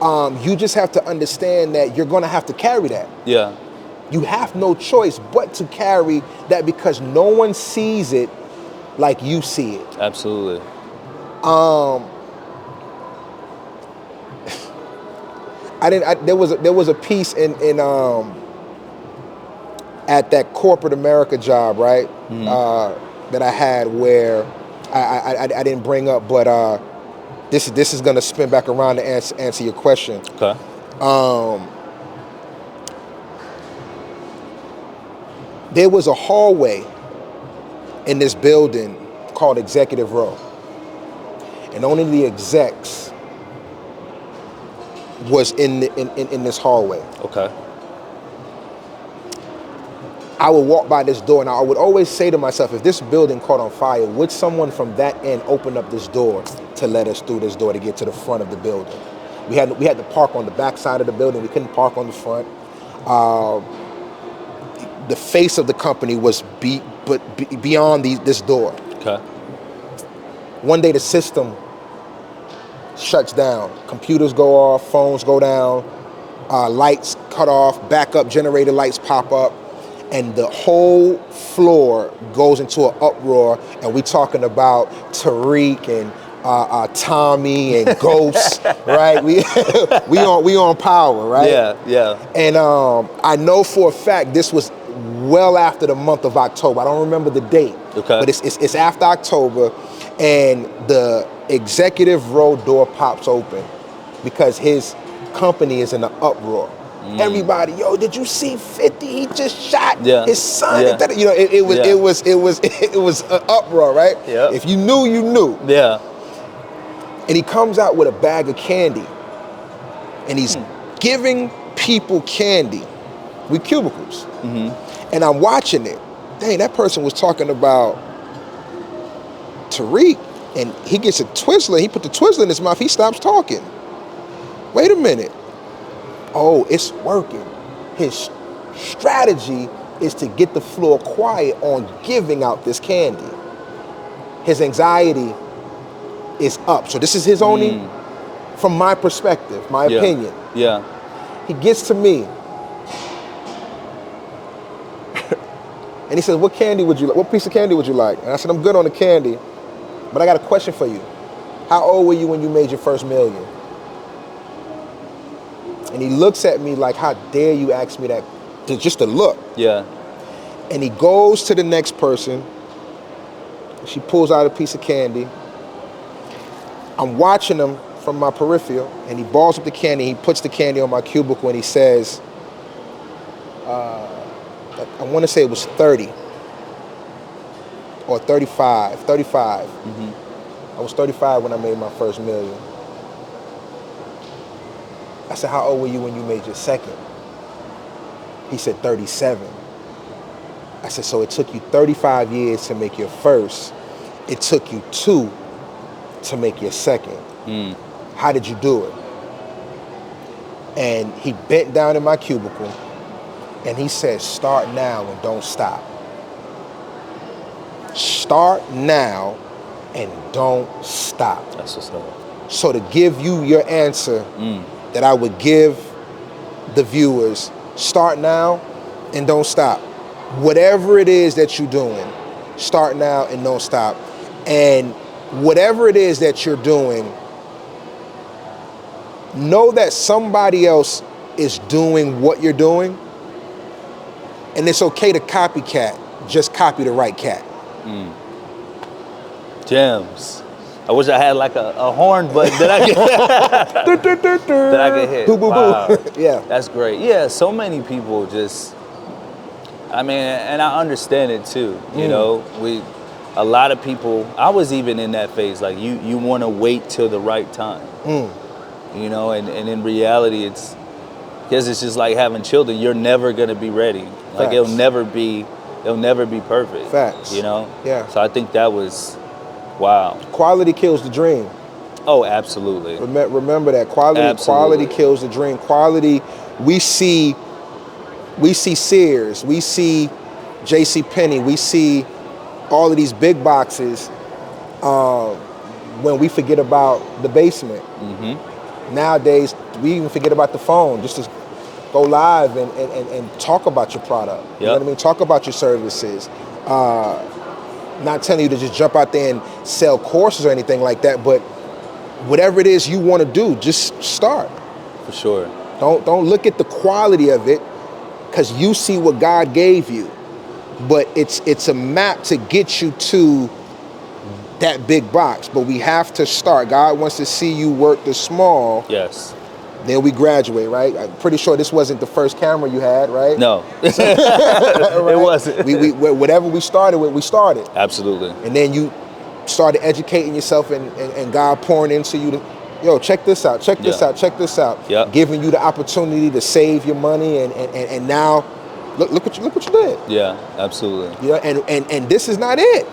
You just have to understand that you're going to have to carry that. Yeah. You have no choice but to carry that because no one sees it like you see it. Absolutely. There was a piece in at that corporate America job, right? That I had where I didn't bring up, but this is gonna spin back around to answer your question. Okay. There was a hallway in this building called Executive Row, and only the execs was in this hallway. Okay. I would walk by this door and I would always say to myself, if this building caught on fire, would someone from that end open up this door to let us through this door to get to the front of the building? We had to park on the back side of the building. We couldn't park on the front. The face of the company was beyond this door. Okay. One day the system shuts down. Computers go off, phones go down, lights cut off, backup generator lights pop up, and the whole floor goes into an uproar. And we talking about Tariq and Tommy and Ghost, right? We on power, right? Yeah. And I know for a fact this was well after the month of October. I don't remember the date, but it's after October, and the Executive Row door pops open because his company is in an uproar. Everybody, yo, did you see 50? He just shot his son. Yeah. You know, it was an uproar, right? Yeah. If you knew, you knew. Yeah. And he comes out with a bag of candy, and he's giving people candy with cubicles. And I'm watching it. Dang, that person was talking about Tariq, and he gets a Twizzler. He put the Twizzler in his mouth. He stops talking. Wait a minute. Oh, it's working. His strategy is to get the floor quiet on giving out this candy. His anxiety is up. So this is his only, from my perspective, my opinion. Yeah. He gets to me. And he says, what candy would you like? What piece of candy would you like? And I said, I'm good on the candy, but I got a question for you. How old were you when you made your first million? And he looks at me like, how dare you ask me that? Just a look. Yeah. And he goes to the next person. She pulls out a piece of candy. I'm watching him from my peripheral, and he balls up the candy. He puts the candy on my cubicle, and he says, I want to say it was 30 or 35. 35. I was 35 when I made my first million. I said, how old were you when you made your second? He said, 37. I said, so it took you 35 years to make your first. It took you 2 to make your second. How did you do it? And he bent down in my cubicle and he said, start now and don't stop. Start now and don't stop. That's what's up. So to give you your answer that I would give the viewers, start now and don't stop. Whatever it is that you're doing, start now and don't stop. And whatever it is that you're doing, know that somebody else is doing what you're doing, and it's okay to copycat, just copy the right cat. Gems. I wish I had like a horn button that I could hit. Wow. Yeah. That's great. Yeah, so many people just, I mean, and I understand it too. You know, a lot of people, I was even in that phase, like you want to wait till the right time. You know, and in reality, it's just like having children. You're never gonna be ready. Like Facts. it'll never be perfect. Facts. You know? Yeah. So I think that was, wow. Quality kills the dream. Oh, absolutely. Remember that. Quality kills the dream. Quality, we see Sears, we see JCPenney, we see all of these big boxes when we forget about the basement. Nowadays, we even forget about the phone, just to go live and talk about your product. You know what I mean? Talk about your services. Not telling you to just jump out there and sell courses or anything like that, but whatever it is you want to do, just start. For sure. Don't look at the quality of it, because you see what God gave you, but it's a map to get you to that big box. But we have to start. God wants to see you work the small. Yes. Then we graduate, right? I'm pretty sure this wasn't the first camera you had, right? No, Right? it wasn't. We whatever we started with, we started. Absolutely. And then you started educating yourself, and God pouring into you to, yo, check this out, check this out, check this out. Yeah. Giving you the opportunity to save your money, and now look what you did. Yeah, absolutely. Yeah, and this is not it.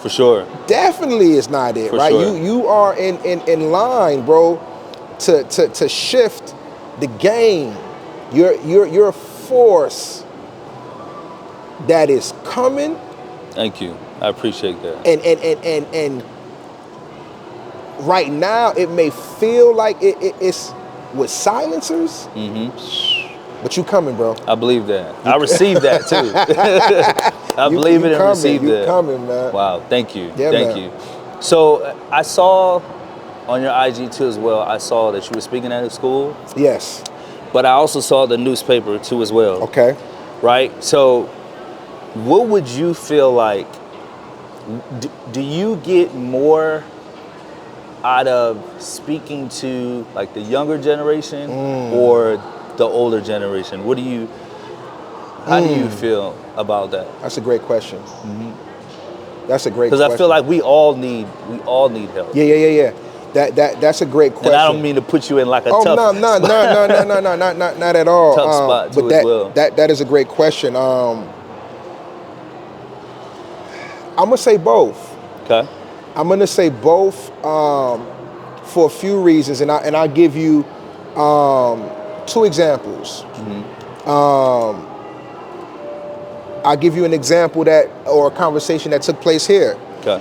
For sure. Definitely is not it, For right? sure. You are in line, bro, to shift the game. You're a force that is coming. Thank you. I appreciate that. And right now it may feel like it's with silencers, but you coming, bro. I believe that. I received that too. I believe it and received it. You coming, man. Wow. Thank you. Yeah, Thank man. you. So I saw on your IG too as well, I saw that you were speaking at a school. Yes. But I also saw the newspaper too as well. Okay. Right? So what would you feel like, do you get more out of speaking to like the younger generation or the older generation? How do you feel about that? That's a great question. That's a great question. Because I feel like we all need help. Yeah. That's a great question. And I don't mean to put you in like a tough no, not at all. Tough spot too, but as well. That is a great question. I'm gonna say both. Okay. I'm gonna say both for a few reasons, and I'll give you 2 examples. I'll give you an example or a conversation that took place here. Okay.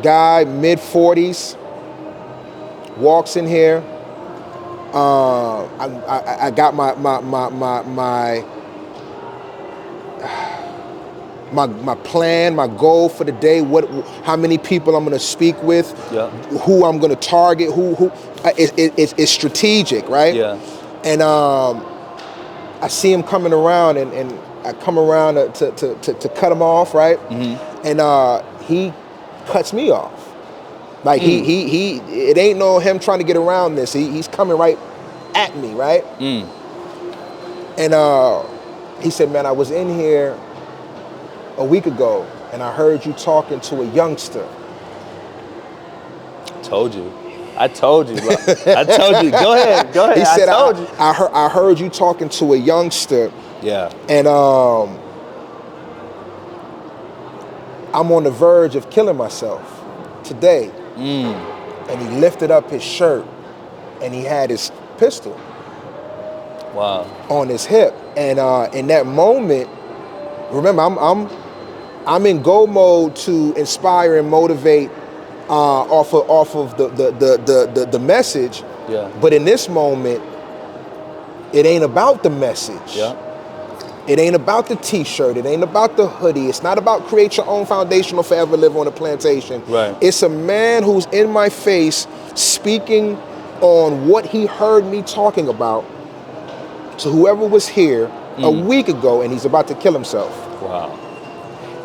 Guy, mid-40s, walks in here. I got my plan, my goal for the day. How many people I'm going to speak with? Yeah. Who I'm going to target? It's strategic, right? Yeah. And I see him coming around, and I come around to cut him off, right? And he cuts me off. Like he it ain't no him trying to get around this. He's coming right at me, right? And he said, man, I was in here a week ago and I heard you talking to a youngster. Told you. I told you, bro. I told you. Go ahead. He said, I told you. I heard you talking to a youngster, Yeah. and I'm on the verge of killing myself today. And he lifted up his shirt, and he had his pistol on his hip. And in that moment, remember, I'm in go mode to inspire and motivate off of the message. Yeah. But in this moment, it ain't about the message. Yeah. It ain't about the t-shirt. It ain't about the hoodie. It's not about create your own foundation or forever live on a plantation. Right. It's a man who's in my face speaking on what he heard me talking about to whoever was here a week ago, and he's about to kill himself. Wow.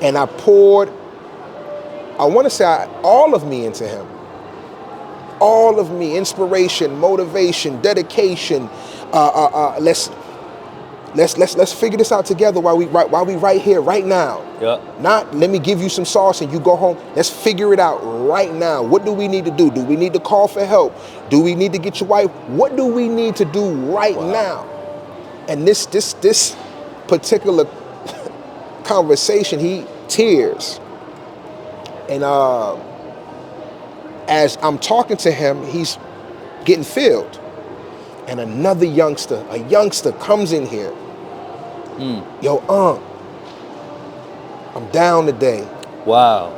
And I poured, I want to say all of me into him. All of me, inspiration, motivation, dedication. Let's figure this out together while we right here, right now. Yeah. Not let me give you some sauce and you go home. Let's figure it out right now. What do we need to do? Do we need to call for help? Do we need to get your wife? What do we need to do right now? And this particular conversation, he tears. And as I'm talking to him, he's getting filled. And another youngster, comes in here. Yo, I'm down today. Wow.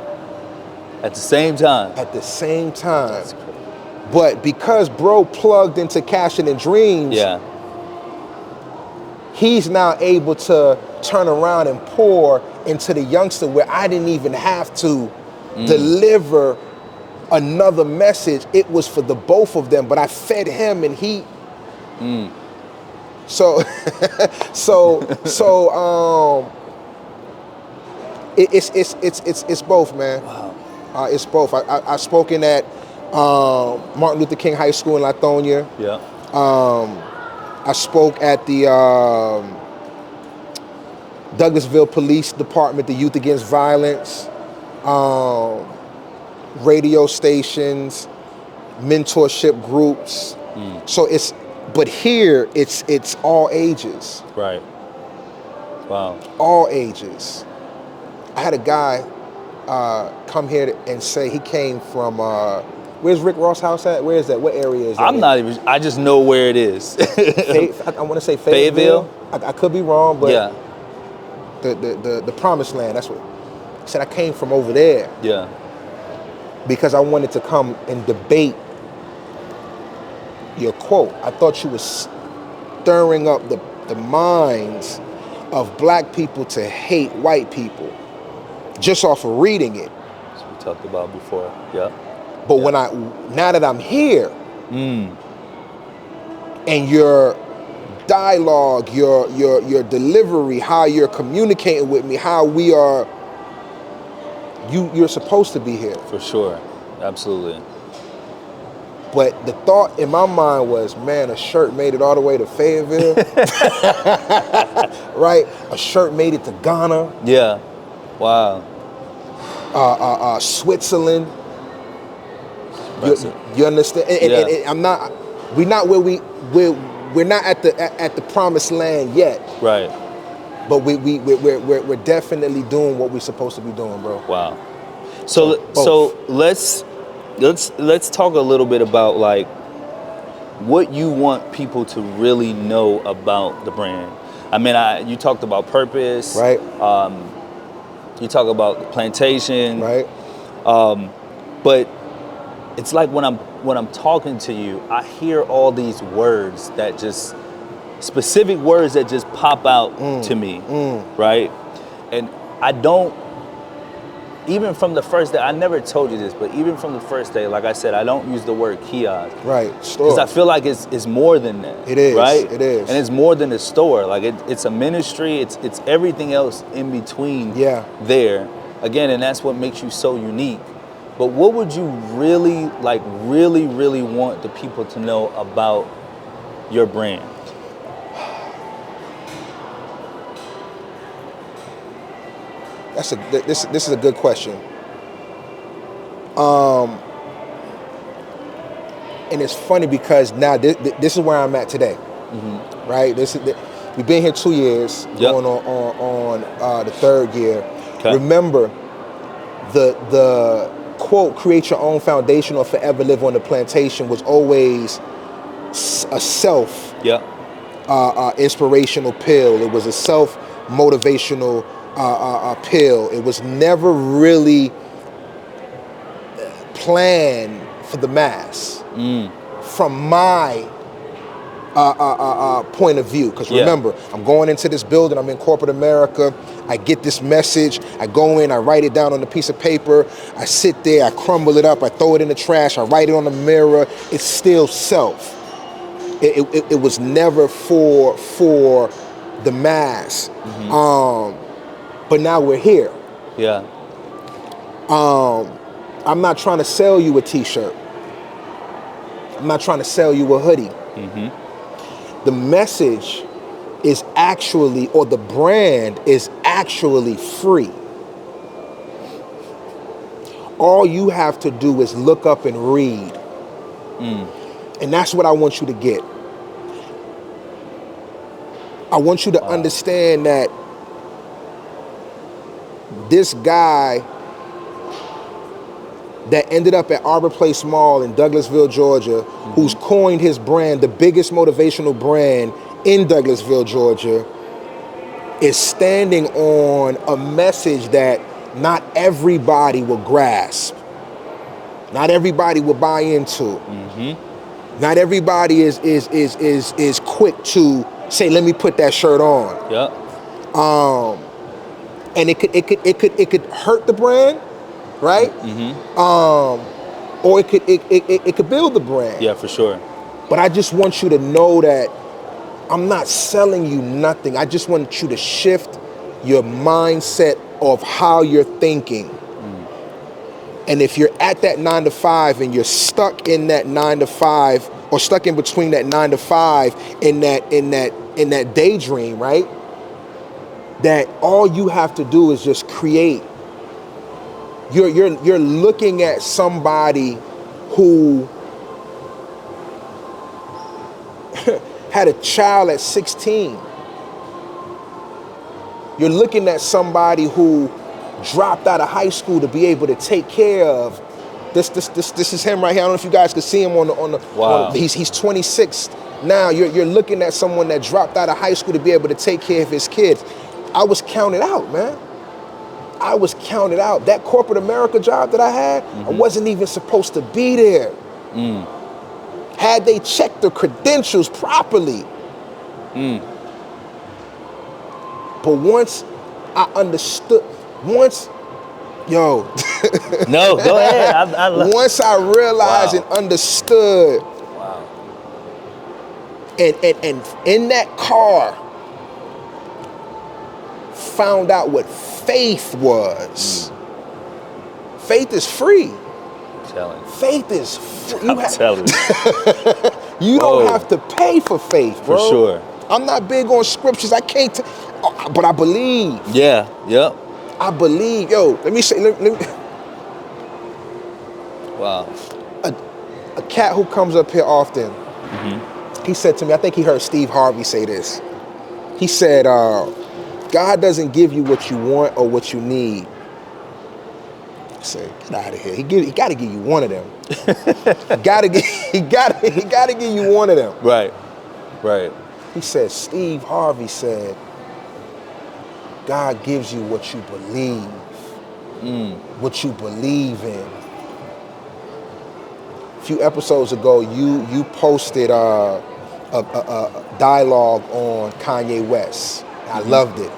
At the same time. At the same time. That's crazy. But because bro plugged into Cashing in Dreams, he's now able to turn around and pour into the youngster where I didn't even have to deliver another message. It was for the both of them, but I fed him and he. So it's both, man. Wow. It's both. I spoken at Martin Luther King High School in Lithonia. Yeah. I spoke at the Douglasville Police Department, the Youth Against Violence, radio stations, mentorship groups. So but here it's all ages. Right. Wow. All ages. I had a guy come here and say he came from, where's Rick Ross' house at? Where is that? What area is that? I just know where it is. I want to say Fayetteville. I could be wrong, but yeah. The promised land, that's what. He said I came from over there. Yeah. Because I wanted to come and debate your quote. I thought you were stirring up the minds of black people to hate white people just off of reading it. As we talked about before, yeah. But now that I'm here, and your dialogue, your delivery, how you're communicating with me, how we are, you're supposed to be here. For sure, absolutely. But the thought in my mind was, man, a shirt made it all the way to Fayetteville, right? A shirt made it to Ghana. Yeah, wow. Switzerland. You understand? And we're not we're not at the promised land yet. Right. But we're definitely doing what we're supposed to be doing, bro. Wow. So let's talk a little bit about like what you want people to really know about the brand. I mean, you talked about purpose, right? You talk about plantation, right? But it's like when I'm talking to you, I hear all these words that just specific words that just pop out to me, right? And I don't. Even from the first day, I never told you this, but even from the first day, like I said, I don't use the word kiosk. Right, store. Because I feel like it's more than that. It is, right? It is. And it's more than a store. Like it's a ministry, it's everything else in between there. Again, and that's what makes you so unique. But what would you really want the people to know about your brand? This is a good question. and it's funny because now this is where I'm at today, right? We've been here 2 years, going on the third year. Okay. Remember, the quote, create your own foundation or forever live on the plantation was always a self inspirational pill. It was a self-motivational pill. It was never really planned for the mass from my point of view. Because remember, I'm going into this building, I'm in corporate America, I get this message, I go in, I write it down on a piece of paper, I sit there, I crumble it up, I throw it in the trash, I write it on the mirror. It's still self. It was never for the mass. But now we're here. Yeah. I'm not trying to sell you a t-shirt. I'm not trying to sell you a hoodie. The message is actually, or the brand is actually free. All you have to do is look up and read. And that's what I want you to get. I want you to understand that this guy that ended up at Arbor Place Mall in Douglasville, Georgia, who's coined his brand, the biggest motivational brand in Douglasville, Georgia, is standing on a message that not everybody will grasp. Not everybody will buy into. Not everybody is quick to say, let me put that shirt on. And it could hurt the brand, right? Or it could build the brand. Yeah, for sure. But I just want you to know that I'm not selling you nothing. I just want you to shift your mindset of how you're thinking. And if you're at that 9 to 5 and you're stuck in that 9 to 5 or stuck in between that 9 to 5 in that daydream, right? That all you have to do is just create. You're looking at somebody who had a child at 16. You're looking at somebody who dropped out of high school to be able to take care of. This is him right here. I don't know if you guys can see him on the. Wow. He's 26 now. You're looking at someone that dropped out of high school to be able to take care of his kids. I was counted out, man. I was counted out. That corporate America job that I had, I wasn't even supposed to be there. Had they checked the credentials properly. But once I understood, no, go ahead. Once I realized and understood, and in that car, found out what faith was. Faith is free. Faith is free. You don't have to pay for faith, bro. For sure. I'm not big on scriptures. I can't, but I believe. Yeah. Yep. I believe. Yo, let me say. Wow. A cat who comes up here often. He said to me, I think he heard Steve Harvey say this. He said, God doesn't give you what you want or what you need. I said, get out of here. He got to give you one of them. he got to give you one of them. Right. He said, Steve Harvey said, God gives you what you believe, what you believe in. A few episodes ago, you posted a dialogue on Kanye West. I loved it.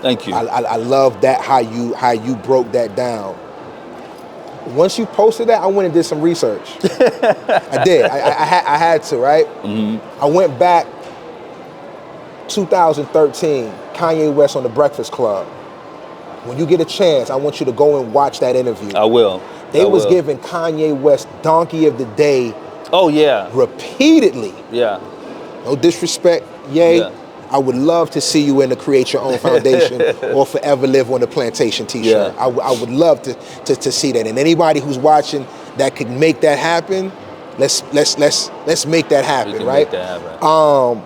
Thank you. I love that how you broke that down. Once you posted that, I went and did some research. I did. I had to, right? I went back 2013, Kanye West on The Breakfast Club. When you get a chance, I want you to go and watch that interview. I will. They was giving Kanye West Donkey of the Day. Oh yeah. Repeatedly. Yeah. No disrespect, Ye. Yeah. I would love to see you in the Create Your Own Foundation or Forever Live on the Plantation t-shirt. Yeah. I would love to see that. And anybody who's watching that could make that happen, Let's make that happen, We can right? make that happen.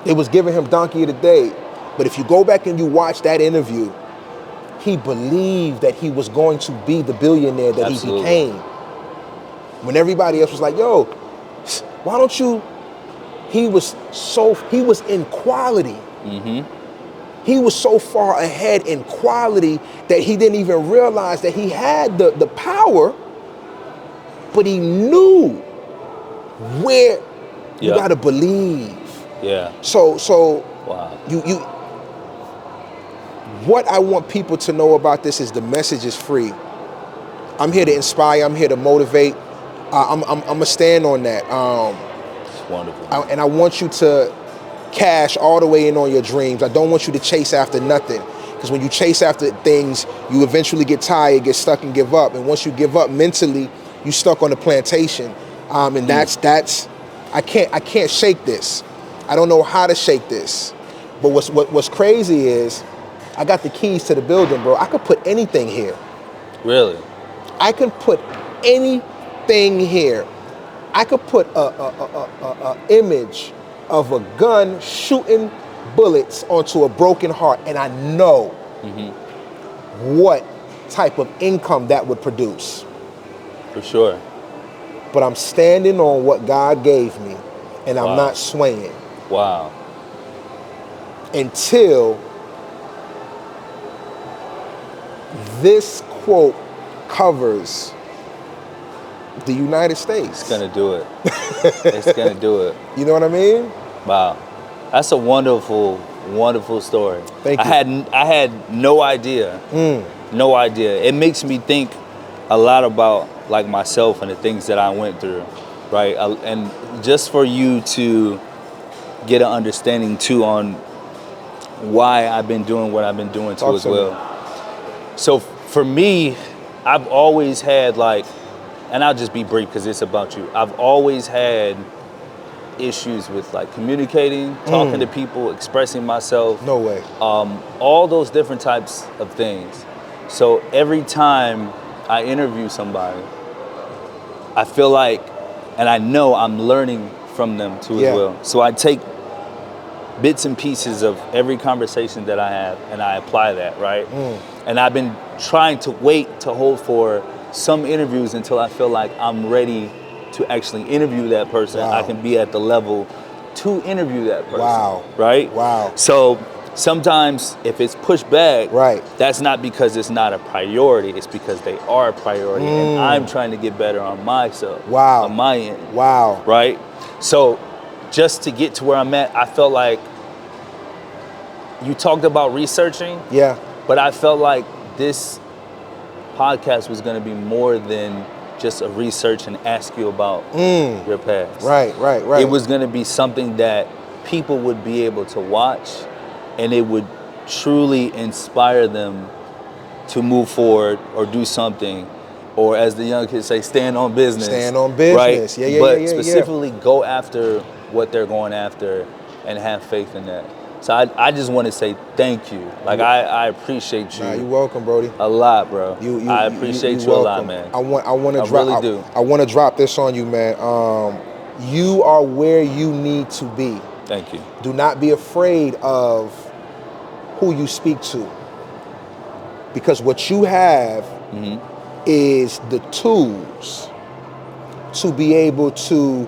It was giving him Donkey of the Day, but if you go back and you watch that interview, he believed that he was going to be the billionaire that Absolutely. he became. When everybody else was like, yo, why don't you? He was in quality. He was so far ahead in quality that he didn't even realize that he had the power, but he knew where you gotta believe. Yeah. So Wow. you what I want people to know about this is the message is free. I'm here to inspire, I'm here to motivate. I'm gonna stand on that. It's wonderful. And I want you to cash all the way in on your dreams. I don't want you to chase after nothing. Because when you chase after things, you eventually get tired, get stuck, and give up. And once you give up mentally, you stuck on the plantation. And that's I can't shake this. I don't know how to shake this. But what's crazy is I got the keys to the building, bro. I could put anything here. Really? I can put anything here. I could put a image of a gun shooting bullets onto a broken heart, and I know what type of income that would produce. For sure. But I'm standing on what God gave me, and I'm not swaying. Wow. Until this quote covers the United States. It's gonna do it. It's gonna do it. You know what I mean? Wow. That's a wonderful, wonderful story. Thank you. I had no idea. No idea. It makes me think a lot about like myself and the things that I went through, right? And just for you to get an understanding too on why I've been doing what I've been doing too as well. So for me, I've always had like, and I'll just be brief because it's about you. I've always had issues with like communicating, talking to people, expressing myself. No way. All those different types of things. So every time I interview somebody, I feel like, and I know I'm learning from them too as well. So I take bits and pieces of every conversation that I have and I apply that, right? And I've been trying to wait to hold for some interviews until I feel like I'm ready to actually interview that person. I can be at the level to interview that person. Right? Wow. So sometimes if it's pushed back, that's not because it's not a priority, it's because they are a priority and I'm trying to get better on myself. On my end. Right? So just to get to where I'm at, I felt like you talked about researching. But I felt like this podcast was going to be more than just a research and ask you about your past. Right. It was going to be something that people would be able to watch and it would truly inspire them to move forward or do something, or as the young kids say, stand on business. Stand on business. Right? But specifically go after what they're going after and have faith in that. So I just want to say thank you. Like I appreciate you. Nah, you're welcome, Brody. A lot, bro. I appreciate you a lot, man. I want to drop. Really do. I want to drop this on you, man. You are where you need to be. Thank you. Do not be afraid of who you speak to, because what you have is the tools to be able to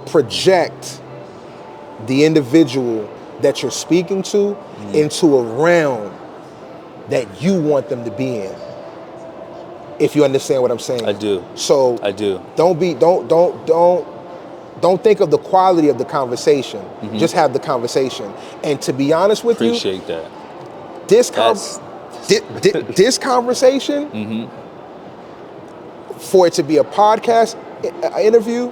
project the individual that you're speaking to into a realm that you want them to be in. If you understand what I'm saying. I do. So I do. Don't think of the quality of the conversation. Just have the conversation. And to be honest with you, appreciate that. This conversation, for it to be a podcast interview,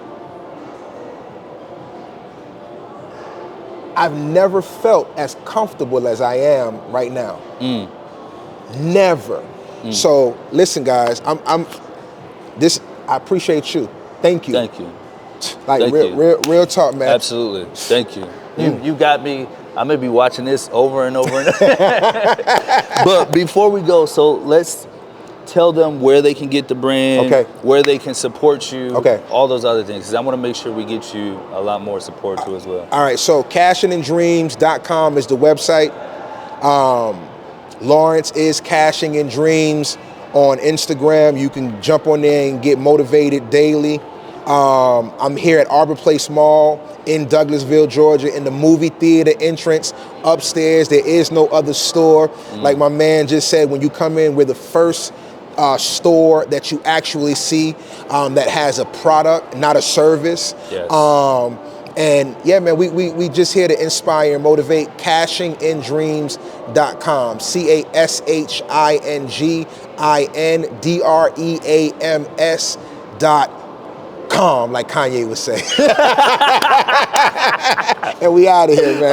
I've never felt as comfortable as I am right now. Never. So listen, guys, I appreciate you. Thank you. Thank you. Like real talk, man. Absolutely. Thank you. You got me. I may be watching this over and over and over. But before we go, so let's tell them where they can get the brand, Okay. where they can support you, Okay. all those other things. Because I want to make sure we get you a lot more support too as well. All right, so cashinginDreams.com is the website. Lawrence is Cashing in Dreams on Instagram. You can jump on there and get motivated daily. I'm here at Arbor Place Mall in Douglasville, Georgia, in the movie theater entrance upstairs. There is no other store. Like my man just said, when you come in, we're the first store that you actually see that has a product, not a service. Yes. And yeah, man, we just here to inspire and motivate. CashingInDreams.com. CashingInDreams.com, like Kanye would say. And we out of here, man.